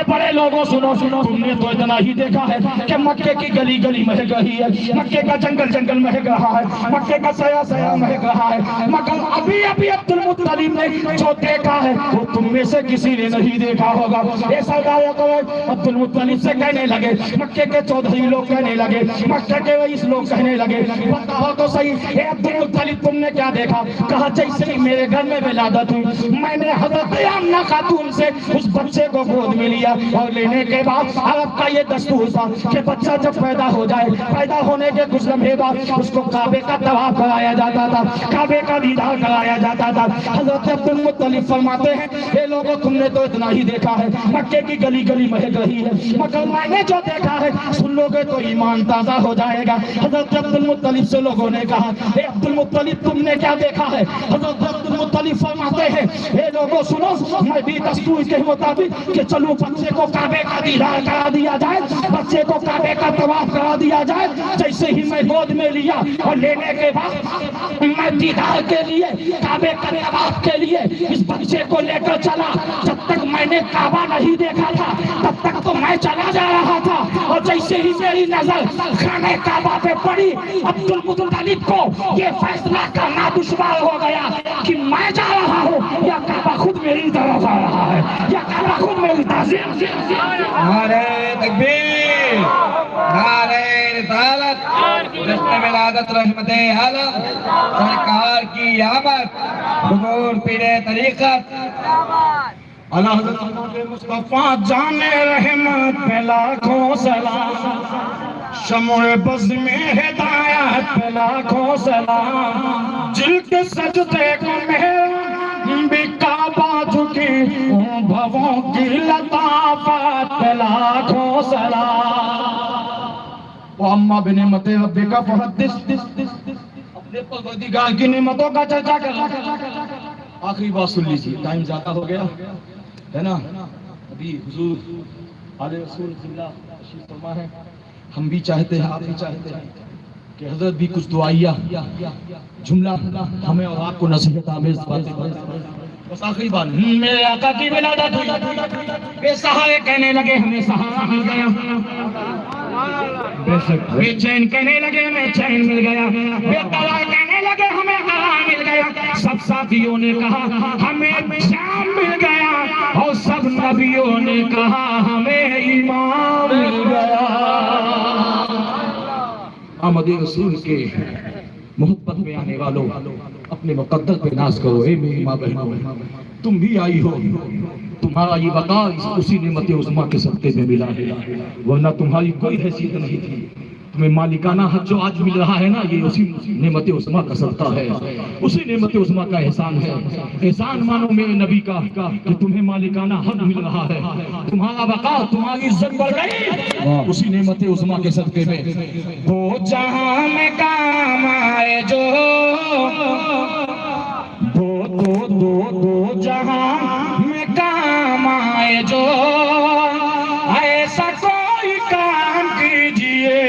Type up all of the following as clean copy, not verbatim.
بڑے لوگوں سنو تم نے تو اتنا ہی دیکھا ہے کہ مکے کی گلی گلی مہک رہی ہے، مکے کا جنگل جنگل مہک رہا ہے، مکے کا سیا سیا مہک رہا ہے، مگر ابھی عبد المطلب نے جو دیکھا ہے وہ تم میں سے کسی نے نہیں دیکھا ہوگا۔ یہ سردار عبد المطلب سے کہنے لگے، مکے کے چودھری لوگ کہنے لگے، مکے کے رئیس لوگ کہنے لگے، بتاؤ تو صحیح اے عبد المطلب تم نے کیا دیکھا؟ کہا جیسے ہی میرے گھر میں ولادت ہوئی میں نے حضرت آمنہ خاتون سے اس بچے کو گود میں لیا، اور لینے کے بعد عرب کا یہ دستور تھا کہ بچہ جب پیدا ہو جائے پیدا ہونے کے کچھ لمحے بعد اس کو کعبے کا طواف کرایا جاتا تھا، کعبے کا دیدار کرایا جاتا تھا۔ حضرت عبد المطلب فرماتے ہیں اے لوگوں تم نے تو اتنا ہی دیکھا ہے، مکے کی گلی گلی مہک رہی ہے، مگر میں نے جو دیکھا ہے سن لوگے تو ایمان تازہ ہو جائے گا۔ حضرت عبد المطلب سے لوگوں نے کہا اے عبد المطلب تم نے کیا دیکھا ہے؟ حضرت عبد المطلب فرماتے ہیں اے لوگوں سنو، میں بھی دستور کے مطابق کہ چلو بچے کو کعبے کا دیدار کرا دیا جائے، بچے کو کعبے کا طواف کرا دیا جائے۔ جیسے ہی میں گود میں لیا اور لینے کے بعد میں دیدار کے لیے کعبے کا طواف کے لیے اس بچے کو لے کر چلا، جب تک میں نے کعبہ نہیں دیکھا تھا تب تک تو میں چلا جا رہا تھا، اور جیسے ہی میری نظر خانہ کعبہ پہ پڑی عبد المطلب کو یہ فیصلہ کرنا دشوار ہو گیا کہ میں جا رہا ہوں یا کعبہ خود میری طرف آ رہا ہے، یا کعبہ خود میری تعظیم۔ نعرہ تکبیر، نعرہ رسالت، جشن ولادت رحمت عالم، سرکار کی آمد، حضور پیر طریقت، اللہ حضرت مصطفیٰ جان رحمت پہ لاکھوں سلام، شمع بز میں ہدایت پہ لاکھوں سلام، جل کے سجدے کو میرا بھی کعبہ جھکی، بھووں کی لطافت پہ لاکھوں سلام۔ وَأَمَّا بِنِعْمَتِ رَبِّكَ فَحَدِّثْ، اپنے پروردگار کی نعمتوں کا چرچا کر۔ آخری بات سن لیجیے، ٹائم زیادہ ہو گیا ہے نا، ابھی حضور آل رسول اللہ تشریف فرما ہے، ہم بھی چاہتے ہیں آپ بھی چاہتے ہیں کہ حضرت بھی کچھ دعائیہ جملہ ہمیں اور آپ کو نصیحت آمیز باتیں بس آخری بات۔ میرے آقا کی ولادت ہوئی، بے سہارے کہنے لگے ہمیں سہارا مل گیا، بے چین کہنے لگے ہمیں چین مل گیا، بے قرار کہنے لگے ہمیں قرار مل گیا، سب ساتھیوں نے کہا ہمیں شام مل گیا، اور سب نبیوں نے کہا ہمیں ایمان مل گیا۔ آمد رسول کے محبت میں آنے والوں اپنے مقدر پہ ناز کرو۔ اے میری ماں بہنوں، تم بھی آئی ہو، تمہارا یہ وقار اسی نعمت عظمیٰ کے صدقے میں ملا ہے، ورنہ تمہاری کوئی حیثیت نہیں تھی۔ تمہیں مالکانہ حق جو آج مل رہا ہے نا، یہ اسی نعمت عظمیٰ کا صدقہ ہے، اسی نعمت عظمیٰ کا احسان ہے۔ احسان مانو میرے نبی کا کہ تمہیں مالکانہ حق مل رہا ہے، تمہارا وقار، تمہاری عزت بڑھ گئی اسی نعمت عظمیٰ کے صدقے میں۔ وہ جہاں میں کام آئے جو دو جہاں میں کام آئے جو، ایسا کوئی کام کیجئے،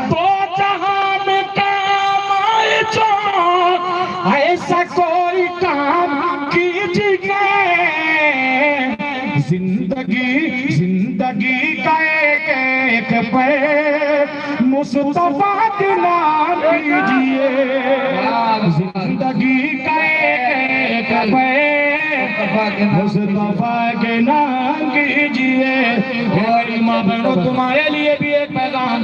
دو جہاں میں کام آئے جو، ایسا کوئی کام کیجئے، زندگی کا ایک ایک پہ مصطفیٰ کے نام کیجئے، زندگی کا ایک ایک پہ مصطفیٰ کے نام کیجئے۔ میری ماں بہنوں، تمہارے لیے بھی ایک پیغام،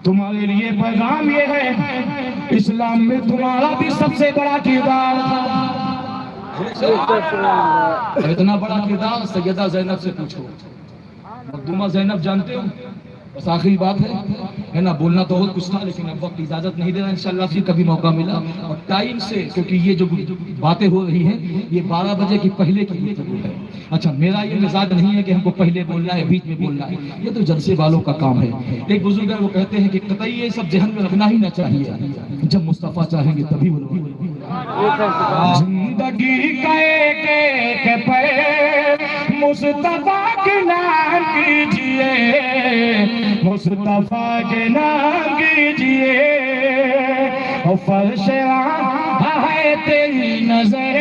تمہارے لیے پیغام یہ ہے، اسلام میں تمہارا بھی سب سے بڑا کردار تھا۔ اتنا بڑا کردار سیدہ زینب سے پوچھو، مخدومہ زینب جانتے ہو؟ بس آخری بات ہے نا، بولنا تو بہت کچھ تھا لیکن اب وقت اجازت نہیں دے رہا، انشاءاللہ پھر کبھی موقع ملا اور ٹائم سے، کیونکہ یہ جو باتیں ہو رہی ہیں یہ 12 بجے کی پہلے کی گفتگو ہے۔ اچھا، میرا یہ مزاج نہیں ہے کہ ہم کو پہلے بولنا ہے بیچ میں بولنا ہے، یہ تو جلسے والوں کا کام ہے۔ ایک بزرگ ہے وہ کہتے ہیں کہ قطعی یہ سب ذہن میں رکھنا ہی نہ چاہیے، جب مصطفیٰ چاہیں گے تبھی وہ زندگی کا ایک ایک پہ مصطفیٰ کے نام کیجئے، مصطفیٰ کے نام کیجئے، اور فرش ہے تیری نظر